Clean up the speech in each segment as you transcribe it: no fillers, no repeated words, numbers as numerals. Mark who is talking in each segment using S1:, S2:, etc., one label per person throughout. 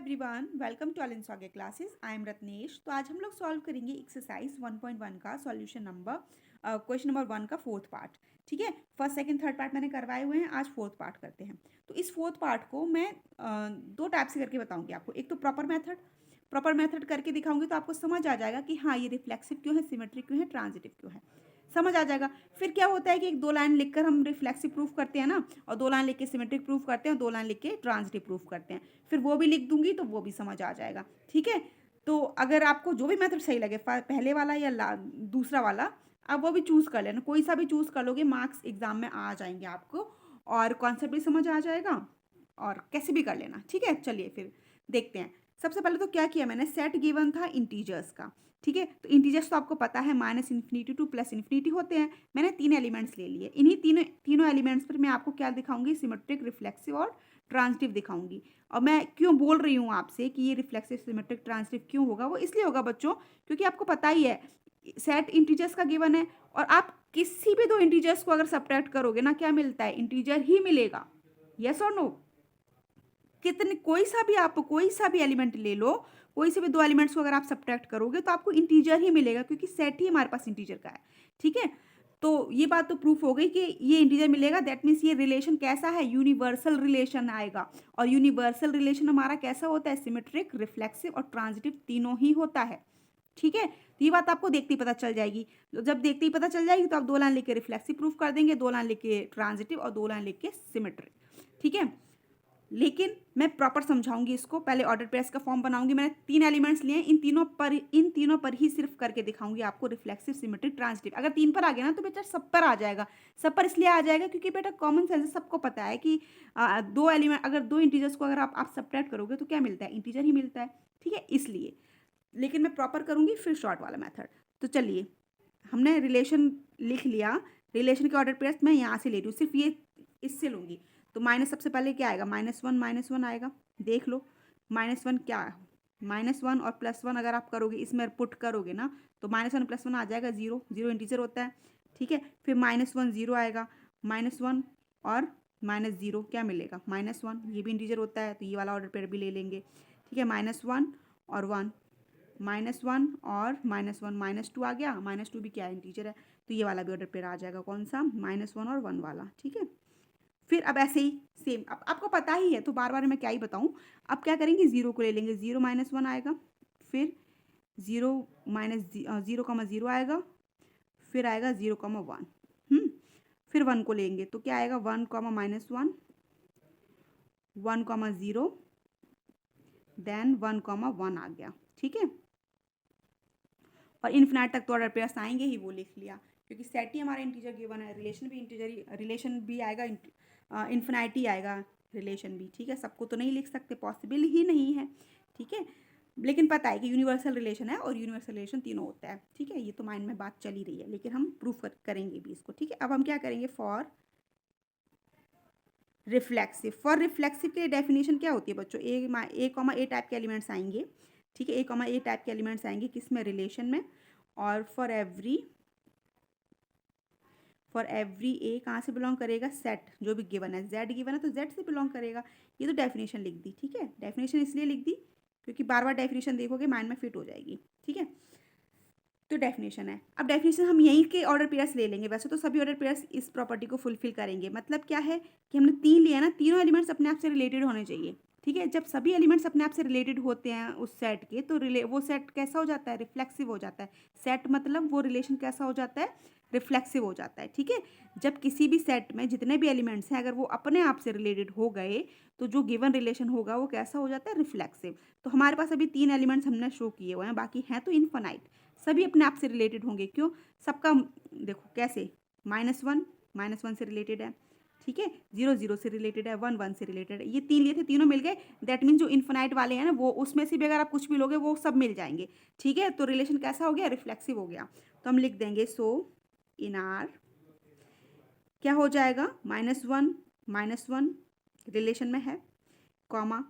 S1: Everyone, welcome to अलिंसॉगे classes. I am Ratnesh. तो आज हम लोग सॉल्व करेंगे एक्सरसाइज 1.1 का सॉल्यूशन नंबर क्वेश्चन नंबर 1 का फोर्थ पार्ट। ठीक है, फर्स्ट सेकंड थर्ड पार्ट मैंने करवाए हुए हैं, आज फोर्थ पार्ट करते हैं। तो इस फोर्थ पार्ट को मैं दो टाइप से करके बताऊंगी आपको। एक तो प्रॉपर मेथड करके दिखाऊंगी तो आपको समझ आ जाएगा कि हाँ ये रिफ्लेक्सिव क्यों है, सिमेट्रिक क्यों है, ट्रांजिटिव क्यों है, समझ आ जाएगा। फिर क्या होता है कि एक दो लाइन लिखकर हम रिफ्लेक्सिव प्रूफ करते हैं ना, और दो लाइन लिख के सिमेट्रिक प्रूफ करते हैं, दो लाइन लिख के ट्रांजिटिव प्रूफ करते हैं। फिर वो भी लिख दूंगी तो वो भी समझ आ जाएगा। ठीक है, तो अगर आपको जो भी मेथड सही लगे, पहले वाला या दूसरा वाला, आप वो भी चूज कर लेना। कोई सा भी चूज कर लोगे, मार्क्स एग्जाम में आ जाएंगे आपको, और कॉन्सेप्ट भी समझ आ जाएगा, और कैसे भी कर लेना। ठीक है, चलिए फिर देखते हैं। सबसे पहले तो क्या किया मैंने, सेट गिवन था इंटीजर्स का। ठीक है, तो इंटीजर्स तो आपको पता है -इन्फिनिटी टू +इन्फिनिटी होते हैं। मैंने 3 एलिमेंट्स ले लिए। इन्हीं तीनों एलिमेंट्स पर मैं आपको क्या दिखाऊंगी, सिमेट्रिक, रिफ्लेक्सिव और ट्रांजिटिव दिखाऊंगी। और मैं क्यों बोल रही हूँ आपसे कि ये रिफ्लेक्सिव, सिमेट्रिक, ट्रांजिटिव क्यों होगा, वो इसलिए होगा बच्चों क्योंकि आपको पता ही है सेट इंटीजर्स का गिवन है, और आप किसी भी दो इंटीजर्स को अगर सब्ट्रैक्ट करोगे ना, क्या मिलता है, इंटीजर ही मिलेगा। यस और नो? कितने कोई सा भी एलिमेंट ले लो, कोई से भी दो एलिमेंट्स को अगर आप सब्ट्रैक्ट करोगे तो आपको इंटीजर ही मिलेगा, क्योंकि सेट ही हमारे पास इंटीजर का है। ठीक है, तो ये बात तो प्रूफ हो गई कि ये इंटीजर मिलेगा। दैट मीन्स ये रिलेशन कैसा है, यूनिवर्सल रिलेशन आएगा। और यूनिवर्सल रिलेशन हमारा कैसा होता है, सिमेट्रिक, रिफ्लेक्सिव और ट्रांजिटिव तीनों ही होता है। ठीक है, तो ये बात आपको देखते ही पता चल जाएगी। तो जब देखते ही पता चल जाएगी तो आप दो लाइन लिख के रिफ्लेक्सिव प्रूफ कर देंगे, दो लाइन लिख के ट्रांजिटिव और दो लाइन लिख के सिमेट्रिक। ठीक है, लेकिन मैं प्रॉपर समझाऊंगी इसको। पहले ऑर्डर पेयर्स का फॉर्म बनाऊंगी। मैंने 3 एलिमेंट्स लिए, इन तीनों पर ही सिर्फ करके दिखाऊंगी आपको, रिफ्लेक्सिव, सिमेट्रिक, ट्रांजिटिव। अगर 3 पर आ गया ना तो बेटा सब पर आ जाएगा। सब पर इसलिए आ जाएगा क्योंकि बेटा कॉमन सेंस सबको पता है कि दो एलिमेंट, अगर दो इंटीजर्स को अगर आप सब्ट्रैक्ट करोगे तो क्या मिलता है, इंटीजर ही मिलता है। ठीक है, इसलिए। लेकिन मैं प्रॉपर करूंगी फिर शॉर्ट वाला मेथड। तो चलिए, हमने रिलेशन लिख लिया। रिलेशन के ऑर्डर पेयर्स मैं यहाँ से ले रही हूँ, सिर्फ ये इससे लूंगी। तो माइनस सबसे पहले क्या आएगा, -1 आएगा। देख लो -1 क्या है, -1 और +1 अगर आप करोगे, इसमें पुट करोगे ना, तो -1 +1 आ जाएगा 0। 0 इंटीजर होता है। ठीक है, फिर -1 0 आएगा। -1 और -0 क्या मिलेगा, -1, ये भी इंटीजर होता है, तो ये वाला ऑर्डर पेयर भी ले लेंगे। ठीक है, -1 और 1, -1 और -1, -2 आ गया। -2 भी क्या है, इंटीजर है, तो ये वाला भी ऑर्डर पेयर आ जाएगा। कौन सा, -1 और 1 वाला। ठीक है, फिर अब ऐसे ही सेम, अब आपको पता ही है तो बार बार मैं क्या ही बताऊं। अब क्या करेंगे, 0 को ले लेंगे, 0 -1 आएगा। फिर 0 0,0 आएगा। फिर आएगा 0,1। फिर 1 को लेंगे तो क्या आएगा, 1, -1, 1,0, देन 1,1 आ गया। ठीक है, और इन्फिनाइट तक तो ऑर्डर पेयर्स आएंगे ही, वो लिख लिया क्योंकि सेट ही हमारा इंटीजर गिवन है। रिलेशन भी इंटीजर, रिलेशन भी आएगा, इन्फिनाइट ही आएगा रिलेशन भी। ठीक है, सबको तो नहीं लिख सकते, पॉसिबल ही नहीं है। ठीक है, लेकिन पता है कि यूनिवर्सल रिलेशन है, और यूनिवर्सल रिलेशन तीनों होता है। ठीक है, ये तो माइंड में बात चल ही रही है, लेकिन हम प्रूफ करेंगे भी इसको। ठीक है, अब हम क्या करेंगे, फॉर रिफ्लेक्सिव। फॉर रिफ्लेक्सिव के डेफिनेशन क्या होती है बच्चों, ए टाइप के एलिमेंट्स आएंगे। ठीक है, ए टाइप के एलिमेंट्स आएंगे किस में, रिलेशन में। और फॉर एवरी ए कहाँ से बिलोंग करेगा, सेट जो भी गिवन है, जेड गिवन है तो जेड से बिलोंग करेगा। ये तो डेफिनेशन लिख दी। ठीक है, डेफिनेशन इसलिए लिख दी क्योंकि बार बार डेफिनेशन देखोगे माइंड में फिट हो जाएगी। ठीक है, तो डेफिनेशन है। अब डेफिनेशन हम यहीं के ऑर्डर पेयर्स ले लेंगे। वैसे तो सभी ऑर्डर पेयर्स इस प्रॉपर्टी को फुलफिल करेंगे। मतलब क्या है कि हमने 3 लिया ना, तीनों एलिमेंट्स अपने आप से रिलेटेड होने चाहिए। ठीक है, जब सभी एलिमेंट्स अपने आप से रिलेटेड होते हैं उस सेट के, तो वो सेट कैसा हो जाता है, रिफ्लेक्सिव हो जाता है। सेट मतलब वो रिलेशन कैसा हो जाता है, रिफ्लेक्सिव हो जाता है। ठीक है, जब किसी भी सेट में जितने भी एलिमेंट्स हैं अगर वो अपने आप से रिलेटेड हो गए तो जो गिवन रिलेशन होगा वो कैसा हो जाता है, रिफ्लेक्सिव। तो हमारे पास अभी 3 एलिमेंट्स हमने शो किए हुए हैं, बाकी हैं तो इनफाइनाइट, सभी अपने आप से रिलेटेड होंगे। क्यों, सबका देखो कैसे, -1 से रिलेटेड है। ठीक है, 0 0 से रिलेटेड है, 1 1 से रिलेटेड है। ये 3 लिए थे, तीनों मिल गए। दैट मीन जो इन्फिनाइट वाले हैं ना, वो उसमें से भी अगर आप कुछ भी लोगे वो सब मिल जाएंगे। ठीक है, तो रिलेशन कैसा हो गया, रिफ्लेक्सिव हो गया। तो हम लिख देंगे, सो इन आर क्या हो जाएगा, -1 रिलेशन में है, कॉमा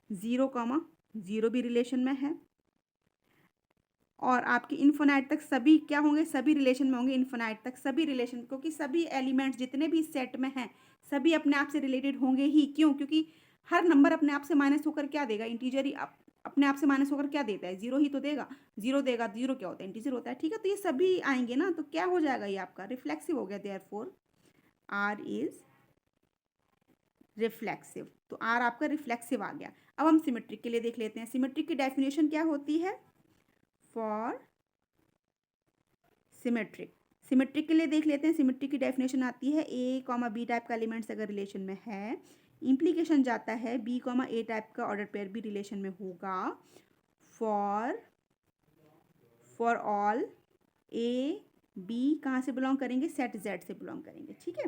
S1: 0,0 भी रिलेशन में है, और आपके इन्फिनाइट तक सभी क्या होंगे, सभी रिलेशन में होंगे इन्फिनाइट तक सभी रिलेशन, क्योंकि सभी एलिमेंट्स जितने भी सेट में हैं सभी अपने आप से रिलेटेड होंगे ही। क्यों, क्योंकि हर नंबर अपने आप से माइनस होकर क्या देगा, इंटीजर ही अपने आप से माइनस होकर क्या देता है, जीरो ही तो देगा। जीरो देगा, जीरो क्या होता है, इंटीजर होता है, ठीक है। तो ये सभी आएंगे ना, तो क्या हो जाएगा, ये आपका रिफ्लेक्सिव हो गया, देयरफॉर आर इज रिफ्लेक्सिव। तो आर आपका रिफ्लेक्सिव आ गया। अब हम सिमेट्रिक के लिए देख लेते हैं। सिमेट्रिक की डेफिनेशन क्या होती है, फॉर सिमेट्रिक, सिमेट्रिक के लिए देख लेते हैं। सिमेट्रिक की डेफिनेशन आती है ए कॉमा बी टाइप का एलिमेंट्स अगर रिलेशन में है, इम्प्लीकेशन जाता है बी कॉमा ए टाइप का ऑर्डर पेयर भी रिलेशन में होगा, फॉर ऑल ए बी कहाँ से बिलोंग करेंगे, सेट जेड से बिलोंग करेंगे, ठीक है।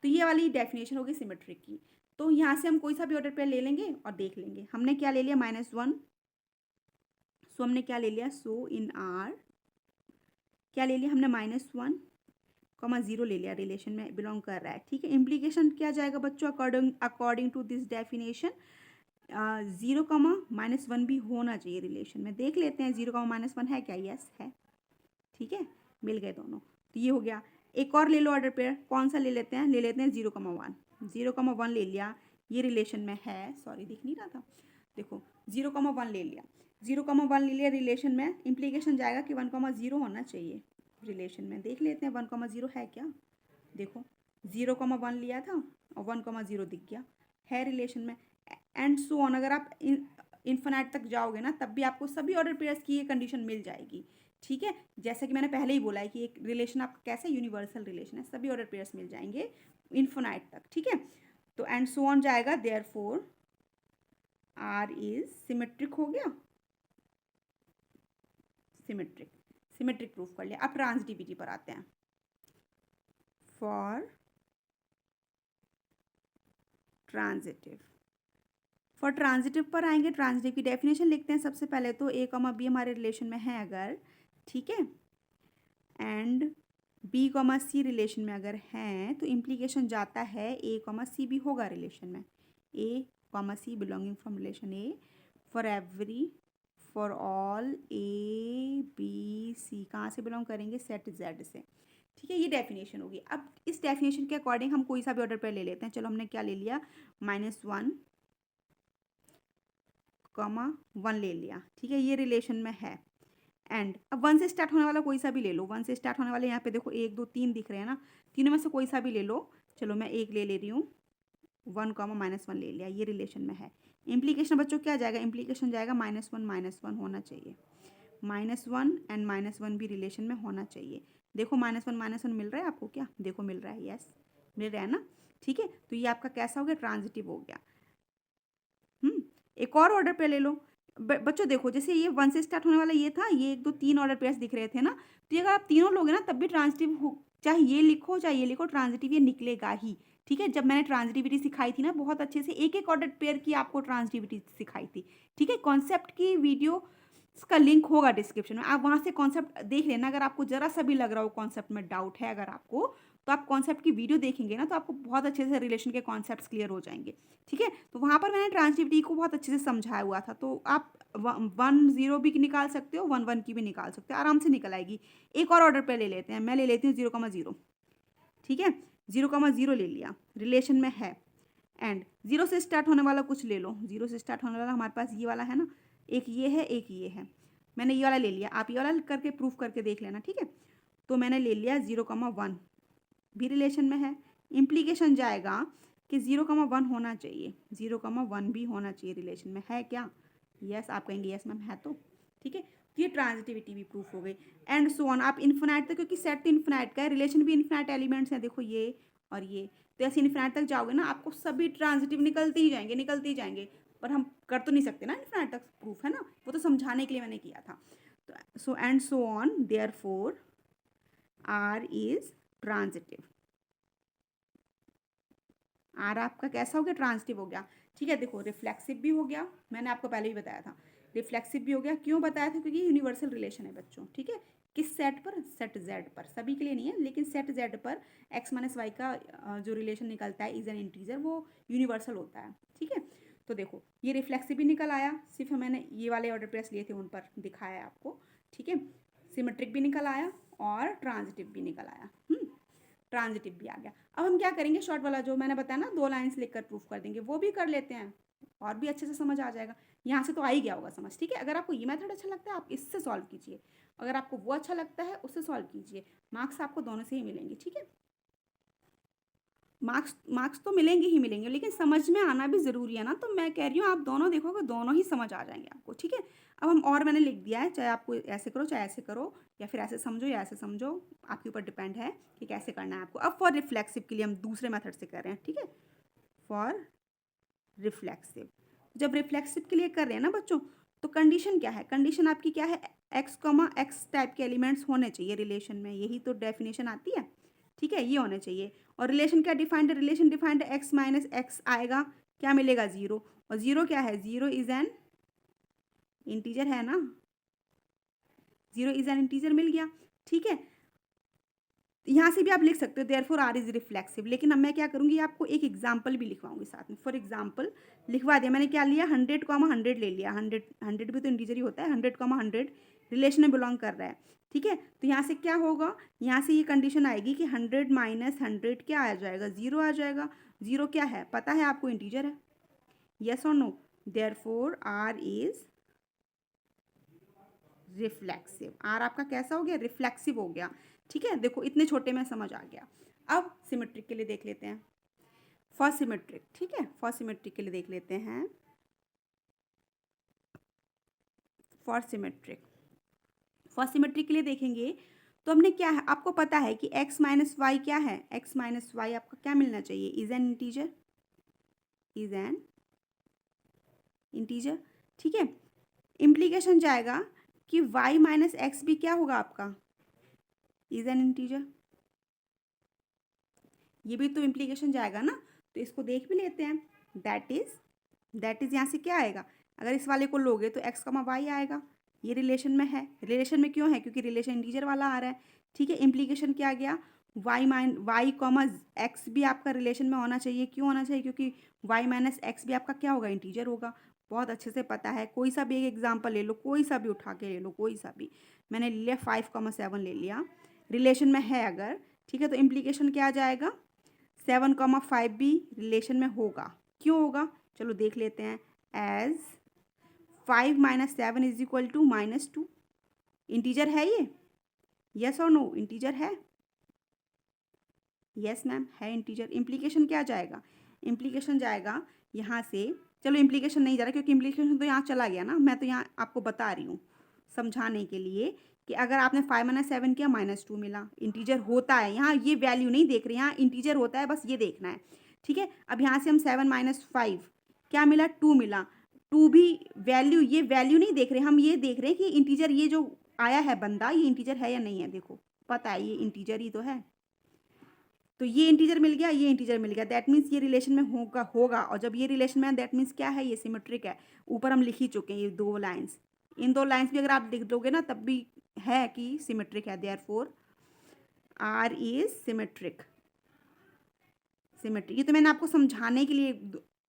S1: तो ये वाली डेफिनेशन होगी सिमेट्रिक की। तो यहाँ से हम कोई सा भी ऑर्डर पेयर ले लेंगे और देख लेंगे। हमने क्या ले लिया, -1, सो हमने क्या ले लिया, सो इन आर क्या ले लिया हमने, -1, -0 ले लिया, रिलेशन में बिलोंग कर रहा है, ठीक है। इम्प्लीकेशन क्या जाएगा बच्चों, अकॉर्डिंग टू दिस डेफिनेशन 0, -1 भी होना चाहिए रिलेशन में। देख लेते हैं 0, -1 है क्या, यस है, ठीक है, मिल गए दोनों। तो ये हो गया। एक और ले लो ऑर्डर पेयर, कौन सा ले लेते हैं, 0,1, 0,1 ले लिया, ये रिलेशन में है, सॉरी दिख नहीं रहा था, देखो 0,1 ले लिया, 0,1 ले लिया रिलेशन में। इम्प्लीकेशन जाएगा कि 1,0 होना चाहिए रिलेशन में। देख लेते हैं 1,0 है क्या, देखो 0,1 लिया था और 1,0 दिख गया, है रिलेशन में। एंड सो ऑन, अगर आप इन्फिनाइट तक जाओगे ना, तब भी आपको सभी ऑर्डर पेयर्स की ये कंडीशन मिल जाएगी, ठीक है। जैसे कि मैंने पहले ही बोला है कि एक रिलेशन आपका कैसे यूनिवर्सल रिलेशन है, सभी ऑर्डर पेयर्स मिल जाएंगे इन्फिनाइट तक, ठीक है। तो एंड सो ऑन जाएगा, देयरफॉर आर इज सिमेट्रिक हो गया, सिमेट्रिक, सिमेट्रिक प्रूफ कर लिया। अब ट्रांजिटिविटी पर आते हैं। फॉर ट्रांजिटिव, फॉर ट्रांजिटिव पर आएंगे। ट्रांजिटिव की डेफिनेशन लिखते हैं सबसे पहले तो, ए कॉमा बी हमारे रिलेशन में है अगर, ठीक है, and B comma C relation में अगर हैं, तो इम्प्लीकेशन जाता है ए कॉमा सी भी होगा रिलेशन में, A comma C belonging from relation A, for all A B C कहाँ से बिलोंग करेंगे, सेट जेड से, ठीक है। ये डेफिनेशन होगी। अब इस डेफिनेशन के अकॉर्डिंग हम कोई सा भी ऑर्डर पे ले लेते हैं। चलो हमने क्या ले लिया, -1, -1 ले लिया, ठीक है, ये रिलेशन में है। एंड अब 1 से स्टार्ट होने वाला कोई सा भी ले लो, 1 से स्टार्ट होने वाले यहाँ पे देखो 1 2 3 दिख रहे हैं ना, तीनों में से कोई सा भी ले लो। चलो मैं एक ले रही हूँ, 1, -1 ले लिया, ये रिलेशन में है। इम्प्लीकेशन बच्चों क्या जाएगा, इम्प्लीकेशन जाएगा -1 होना चाहिए, -1 एंड -1 भी रिलेशन में होना चाहिए। देखो -1 मिल रहा है आपको क्या, देखो मिल रहा है, यस मिल रहा है ना, ठीक है। तो ये आपका कैसा हो गया, ट्रांजिटिव हो गया। एक और ऑर्डर पे ले लो। बच्चों देखो, जैसे ये 1 से स्टार्ट होने वाला ये था, ये 1 2 3 ऑर्डर पेयर्स दिख रहे थे ना, तो ये अगर आप तीनों लोगे ना तब भी ट्रांजिटिव हो, चाहे ये लिखो चाहे ये लिखो, ट्रांजिटिव ये निकलेगा ही, ठीक है। जब मैंने ट्रांजिटिविटी सिखाई थी ना, बहुत अच्छे से एक एक ऑर्डर पेयर की आपको ट्रांजिटिविटी सिखाई थी, ठीक है। कॉन्सेप्ट की वीडियो का लिंक होगा डिस्क्रिप्शन में, आप वहाँ से कॉन्सेप्ट देख लेना। अगर आपको जरा सा भी लग रहा हो कॉन्सेप्ट में डाउट है अगर आपको, तो आप कॉन्सेप्ट की वीडियो देखेंगे ना, तो आपको बहुत अच्छे से रिलेशन के कॉन्सेप्ट्स क्लियर हो जाएंगे, ठीक है। तो वहाँ पर मैंने ट्रांजिटिविटी को बहुत अच्छे से समझाया हुआ था, तो आप 1 0 भी निकाल सकते हो, 1 1 की भी निकाल सकते हो, आराम से निकल आएगी। एक और ऑर्डर पे ले लेते हैं, मैं ले लेती हूँ 0,0, ठीक है, 0,0 ले लिया, रिलेशन में है। एंड 0 से स्टार्ट होने वाला कुछ ले लो, 0 से स्टार्ट होने वाला हमारे पास ये वाला है ना, एक ये है एक ये है, मैंने ये वाला ले लिया, आप ये वाला करके प्रूफ करके देख लेना, ठीक है। तो मैंने ले लिया 0,1 भी रिलेशन में है। इम्प्लीकेशन जाएगा कि 0,1 होना चाहिए, 0,1 भी होना चाहिए रिलेशन में, है क्या, यस आप कहेंगे यस मैम है, तो ठीक है। तो ये ट्रांजिटिविटी भी प्रूफ हो गई। एंड सो ऑन, आप इन्फिनाइट तक, क्योंकि सेट तो इन्फिनाइट का है, रिलेशन भी इन्फिनाइट एलिमेंट्स हैं, देखो ये और ये, तो ऐसे इन्फिनाइट तक जाओगे ना, आपको सभी ट्रांजिटिव निकलते ही जाएंगे, निकलते ही जाएंगे। पर हम कर तो नहीं सकते ना इन्फिनाइट तक प्रूफ, है ना, वो तो समझाने के लिए मैंने किया था। तो so and so on, therefore R is transitive, R आपका कैसा हो गया, ट्रांजिटिव हो गया, ठीक है। देखो रिफ्लेक्सिव भी हो गया, मैंने आपको पहले ही बताया था, रिफ्लेक्सिव भी हो गया। क्यों बताया था, क्योंकि यूनिवर्सल रिलेशन है बच्चों, ठीक है। किस सेट पर, सेट जेड पर, सभी के लिए नहीं है, लेकिन सेट जेड पर x - y का जो रिलेशन निकलता है इज एन इंटीजर, वो यूनिवर्सल होता है, ठीक है। तो देखो ये रिफ्लेक्सिव भी निकल आया, सिर्फ मैंने ये वाले ऑर्डर पेयर्स लिए थे उन पर दिखाया है आपको, ठीक है। सिमेट्रिक भी निकल आया और ट्रांजिटिव भी निकल आया, ट्रांजिटिव भी आ गया। अब हम क्या करेंगे, शॉर्ट वाला जो मैंने बताया ना, 2 लाइन्स लिखकर प्रूफ कर देंगे, वो भी कर लेते हैं, और भी अच्छे से समझ आ जाएगा। यहाँ से तो आ ही गया होगा समझ, ठीक है। अगर आपको ये मेथड अच्छा लगता है आप इससे सॉल्व कीजिए, अगर आपको वो अच्छा लगता है उससे सॉल्व कीजिए। मार्क्स आपको दोनों से ही मिलेंगे, ठीक है। मार्क्स मार्क्स तो मिलेंगे ही मिलेंगे, लेकिन समझ में आना भी ज़रूरी है ना। तो मैं कह रही हूँ आप दोनों देखोगे दोनों ही समझ आ जाएंगे आपको, ठीक है। अब हम और मैंने लिख दिया है, चाहे आपको ऐसे करो चाहे ऐसे करो, या फिर ऐसे समझो या ऐसे समझो, आपके ऊपर डिपेंड है कि कैसे करना है आपको। अब फॉर रिफ्लेक्सिव के लिए हम दूसरे मेथड से कर रहे हैं, ठीक है। फॉर रिफ्लेक्सिव, जब रिफ्लेक्सिव के लिए कर रहे हैं ना बच्चों, तो कंडीशन क्या है, कंडीशन आपकी क्या है, एक्स कॉमा एक्स टाइप के एलिमेंट्स होने चाहिए रिलेशन में, यही तो डेफिनेशन आती है, ठीक है। ये होने चाहिए। और रिलेशन क्या डिफाइंड है, रिलेशन डिफाइंड है एक्स माइनस एक्स आएगा, क्या मिलेगा, जीरो। और जीरो क्या है, जीरो इज एन इंटीजर है ना, जीरो इज एन इंटीजर मिल गया, ठीक है। यहाँ से भी आप लिख सकते हो देयरफॉर आर इज रिफ्लेक्सिव, लेकिन अब मैं क्या करूँगी, आपको एक एग्जाम्पल भी लिखवाऊंगी साथ में। फॉर एग्जाम्पल लिखवा दिया मैंने, क्या लिया, 100, 100 ले लिया, 100 भी तो इंटीजर ही होता है, 100, 100 रिलेशन में बिलोंग कर रहा है, ठीक है। तो यहाँ से क्या होगा, यहाँ से ये कंडीशन आएगी कि 100 माइनस 100 क्या आ जाएगा, जीरो आ जाएगा। जीरो क्या है पता है आपको, इंटीजर है, यस और no. Therefore R is reflexive, R आपका कैसा हो गया, रिफ्लेक्सिव हो गया, ठीक है। देखो इतने छोटे में समझ आ गया। अब सिमेट्रिक के लिए देख लेते हैं, फॉर सिमेट्रिक, ठीक है। फॉर सिमेट्रिक के लिए देख लेते हैं, फॉर सिमेट्रिक, फॉर सिमेट्रिक के लिए देखेंगे तो हमने क्या है, आपको पता है कि x माइनस वाई क्या है, x माइनस वाई आपका क्या मिलना चाहिए, is an integer, is an integer, ठीक है। इम्प्लीकेशन जाएगा कि y माइनस एक्स भी क्या होगा आपका, इज एन इंटीजर, ये भी तो इम्प्लीकेशन जाएगा ना। तो इसको देख भी लेते हैं, दैट इज यहाँ से क्या आएगा, अगर इस वाले को लोगे तो x कमा वाई आएगा, ये रिलेशन में है। रिलेशन में क्यों है, क्योंकि रिलेशन इंटीजर वाला आ रहा है, ठीक है। इम्प्लीकेशन क्या गया, वाई कॉमा एक्स भी आपका रिलेशन में होना चाहिए, क्यों होना चाहिए, क्योंकि वाई माइनस एक्स भी आपका क्या होगा, इंटीजर होगा। बहुत अच्छे से पता है, कोई सा भी एक एग्जाम्पल ले लो, कोई सा भी उठा के ले लो, कोई सा भी। मैंने ले लिया 5,7 ले लिया, रिलेशन में है अगर, ठीक है। तो इम्प्लीकेशन क्या आ जाएगा, 7,5 भी रिलेशन में होगा, क्यों होगा, चलो देख लेते हैं। एज 5 माइनस 7 इज इक्वल टू -2, इंटीजर है ये, यस और नो, इंटीजर है, यस मैम है इंटीजर। इम्प्लीकेशन क्या जाएगा, इम्प्लीकेशन जाएगा यहाँ से, चलो इम्प्लीकेशन नहीं जा रहा क्योंकि इम्प्लीकेशन तो यहाँ चला गया ना, मैं तो यहाँ आपको बता रही हूँ समझाने के लिए कि अगर आपने 5 माइनस 7 किया -2 मिला, इंटीजर होता है, यहाँ ये वैल्यू नहीं देख रहे, यहाँ इंटीजर होता है, बस ये देखना है, ठीक है। अब यहाँ से हम 7 माइनस 5 क्या मिला, 2 मिला, 2 भी वैल्यू, ये वैल्यू नहीं देख रहे, हम ये देख रहे हैं कि इंटीजर ये जो आया है बंदा, ये इंटीजर है या नहीं है। देखो पता है ये इंटीजर ही तो है, तो ये इंटीजर मिल गया, ये इंटीजर मिल गया, दैट मीन्स ये रिलेशन में होगा होगा और जब ये रिलेशन में है दैट मीन्स क्या है, ये सिमेट्रिक है। ऊपर हम लिख ही चुके हैं ये दो लाइंस, इन दो लाइंस भी अगर आप लिख दोगे ना तब भी है कि सिमेट्रिक है। Therefore R is symmetric, symmetric, ये तो मैंने आपको समझाने के लिए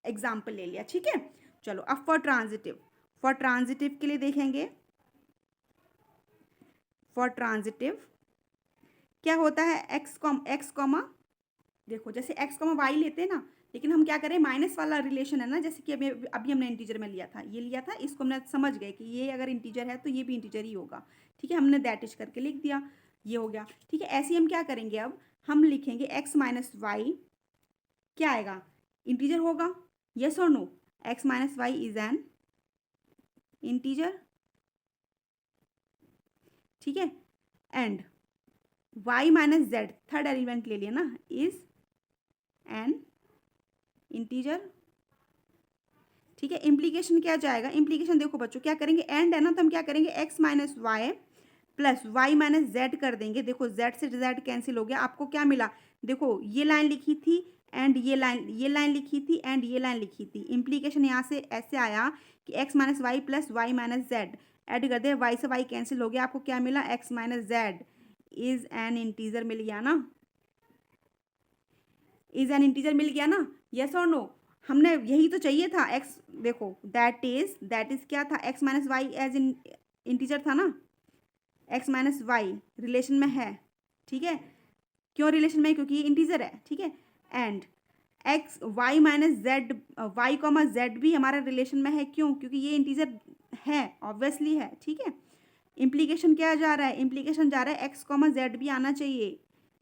S1: एग्जाम्पल ले लिया, ठीक है। चलो अब फॉर ट्रांजिटिव, फॉर ट्रांजिटिव के लिए देखेंगे, फॉर ट्रांजिटिव क्या होता है, एक्स कॉमा, देखो जैसे x कॉमा वाई लेते हैं ना, लेकिन हम क्या करें, माइनस वाला रिलेशन है ना, जैसे कि अभी हमने इंटीजर में लिया था, ये लिया था, इसको हमने समझ गए कि ये अगर इंटीजर है तो ये भी इंटीजर ही होगा, ठीक है। हमने दैट इज करके लिख दिया, ये हो गया, ठीक है। ऐसे ही हम क्या करेंगे, अब हम लिखेंगे x माइनस वाई क्या आएगा, इंटीजर होगा, यस और no, x minus Y is an integer, ठीक है। And y minus Z third element ले लिया ना, इज एन इंटीजर, ठीक है। इम्प्लीकेशन क्या जाएगा, इम्प्लीकेशन देखो बच्चों क्या करेंगे, एंड है ना, तो हम क्या करेंगे, x minus Y plus Y minus Z कर देंगे। देखो z से z कैंसिल हो गया, आपको क्या मिला, देखो ये लाइन लिखी थी एंड ये लाइन लिखी थी एंड ये लाइन लिखी थी। इम्प्लीकेशन यहाँ से ऐसे आया कि x minus Y plus Y minus z add कर दे, y से y कैंसिल हो गया, आपको क्या मिला, x minus z is an integer मिल गया ना, इज एन इंटीजर मिल गया ना, यस और नो। हमने यही तो चाहिए था, x देखो दैट इज क्या था, x minus Y as an integer था ना, x माइनस वाई रिलेशन में है, ठीक है। क्यों रिलेशन में, क्योंकि ये इंटीजर है, ठीक है। And X Y minus Z, Y comma Z भी हमारा रिलेशन में है, क्यों? क्योंकि ये इंटीजर है, ऑब्वियसली है, ठीक है। इम्प्लीकेशन क्या जा रहा है? इम्प्लीकेशन जा रहा है एक्स कॉमा जेड भी आना चाहिए,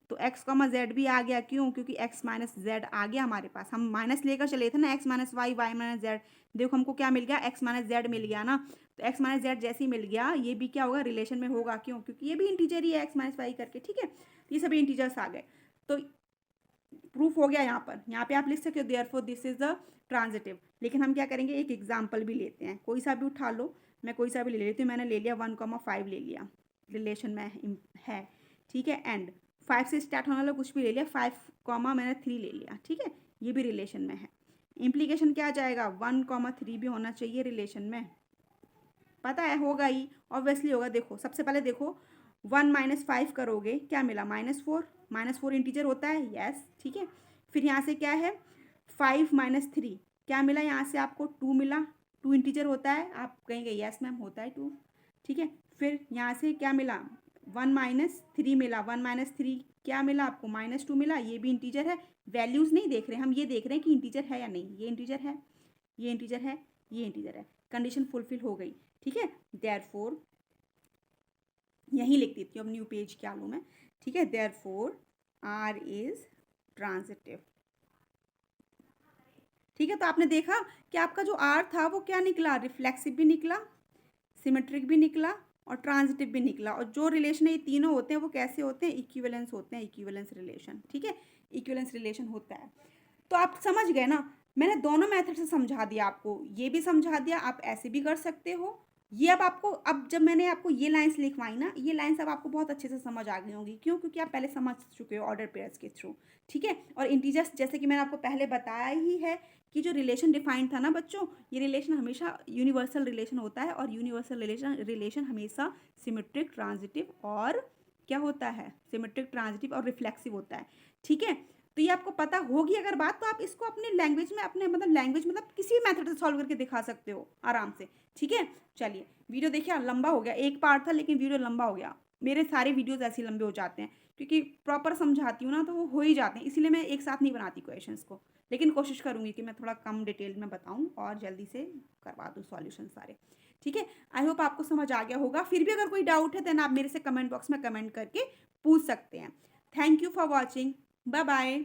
S1: तो एक्स कॉमा जेड भी आ गया, क्यों? क्योंकि एक्स माइनस जेड आ गया हमारे पास, हम माइनस लेकर चले थे ना, x minus y, y minus z. देखो हमको क्या मिल गया? एक्स माइनस जेड मिल गया ना, तो एक्स माइनस जेड जैसे ही मिल गया, ये भी क्या होगा? रिलेशन में होगा, क्यों? क्योंकि ये भी इंटीजर ही है, एक्स माइनस वाई करके, ठीक है। ये सभी इंटीजर्स आ गए, तो प्रूफ हो गया। यहाँ पे आप लिख सकते हो therefore this is the transitive. लेकिन हम क्या करेंगे, एक एग्जाम्पल भी लेते हैं, कोई सा भी उठा लो, मैं कोई सा भी ले लेती हूँ। मैंने ले लिया 1,5 ले लिया, रिलेशन में है, ठीक है। एंड 5 से स्टार्ट होने वाला कुछ भी ले लिया, 5, मैंने 3 ले लिया, ठीक है, ये भी रिलेशन में है। इम्प्लीकेशन क्या आ जाएगा? 1,3 भी होना चाहिए रिलेशन में, पता है, होगा ही, ऑब्वियसली होगा। देखो सबसे पहले देखो, 1 माइनस 5 करोगे, क्या मिला? -4, -4 इंटीजर होता है, यस, ठीक है। फिर यहाँ से क्या है? 5 माइनस 3, क्या मिला? यहाँ से आपको 2 मिला, 2 इंटीजर होता है, आप कहेंगे यस मैम होता है 2, ठीक है। फिर यहाँ से क्या मिला? 1 माइनस 3 मिला, 1 माइनस 3 क्या मिला आपको? -2 मिला, ये भी इंटीजर है। वैल्यूज़ नहीं देख रहे हम, ये देख रहे हैं कि इंटीजर है या नहीं। ये इंटीजर है, ये इंटीजर है, ये इंटीजर है, कंडीशन फुलफिल हो गई, ठीक है। देयरफॉर यहीं लिख देती हूँ, अब न्यू पेज क्या लूँ मैं, ठीक है। देयरफॉर आर इज ट्रांजिटिव, ठीक है। तो आपने देखा कि आपका जो आर था वो क्या निकला? रिफ्लेक्सिव भी निकला, सिमेट्रिक भी निकला और ट्रांजिटिव भी निकला। और जो रिलेशन है ये तीनों होते हैं वो कैसे होते हैं? इक्विवेलेंस होते हैं, इक्विवेलेंस रिलेशन, ठीक है, इक्विवेलेंस रिलेशन होता है। तो आप समझ गए ना, मैंने दोनों मेथड से समझा दिया आपको, ये भी समझा दिया, आप ऐसे भी कर सकते हो। ये अब आपको, अब जब मैंने आपको ये लाइंस लिखवाई ना, ये लाइंस अब आपको बहुत अच्छे से समझ आ गई होंगी, क्यों? क्योंकि आप पहले समझ चुके हो ऑर्डर पेयर्स के थ्रू, ठीक है। और इंटीजर्स जैसे कि मैंने आपको पहले बताया ही है कि जो रिलेशन डिफाइंड था ना बच्चों, ये रिलेशन हमेशा यूनिवर्सल रिलेशन होता है, और यूनिवर्सल रिलेशन हमेशा सिमेट्रिक, ट्रांजिटिव और क्या होता है? सिमेट्रिक, ट्रांजिटिव और रिफ्लेक्सिव होता है, ठीक है। तो ये आपको पता होगी अगर बात, तो आप इसको अपने लैंग्वेज में, अपने मतलब लैंग्वेज मतलब किसी भी मेथड से सॉल्व करके दिखा सकते हो आराम से, ठीक है। चलिए, वीडियो देखिए, लंबा हो गया, एक पार्ट था लेकिन वीडियो लंबा हो गया। मेरे सारे वीडियोस ऐसे लंबे हो जाते हैं क्योंकि प्रॉपर समझाती हूँ ना, तो वो हो ही जाते हैं, इसीलिए मैं एक साथ नहीं बनाती क्वेश्चंस को। लेकिन कोशिश करूँगी कि मैं थोड़ा कम डिटेल में बताऊँ और जल्दी से करवा दूँ सॉल्यूशन सारे, ठीक है। आई होप आपको समझ आ गया होगा। फिर भी अगर कोई डाउट है देन आप मेरे से कमेंट बॉक्स में कमेंट करके पूछ सकते हैं। Thank you for watching, bye bye.